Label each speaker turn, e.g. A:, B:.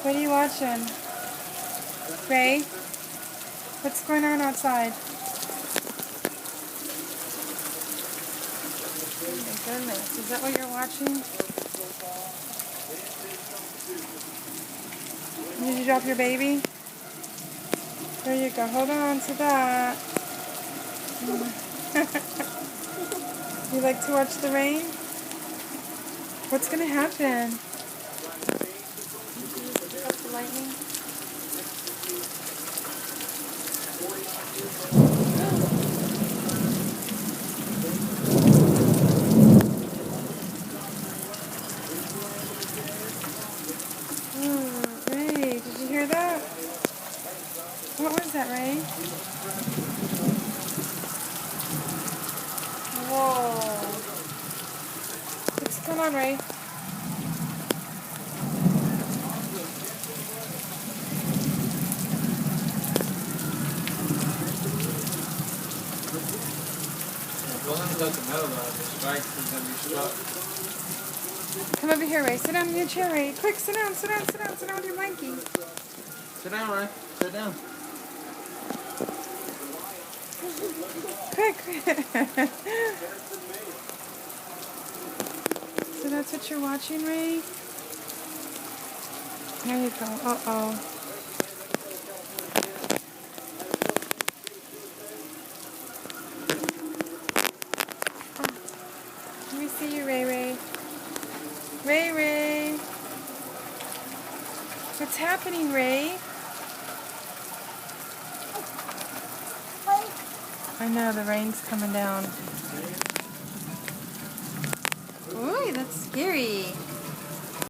A: What are you watching? Ray? What's going on outside? Oh my goodness, is that what you're watching? Did you drop your baby? There you go, hold on to that. You like to watch the rain? What's gonna happen? Pick up the lightning. Oh, Ray, did you hear that? What was that, Ray? Whoa. Come on, Ray. Come over here, Ray. Sit down in your chair, Ray. Quick, sit down, sit down, sit down, sit down with your blankie.
B: Sit down, Ray. Sit down.
A: Quick. So that's what you're watching, Ray? There you go. Uh-oh. Let me see you, Ray Ray. Ray Ray. What's happening, Ray? I know, the rain's coming down. Ooh, that's scary.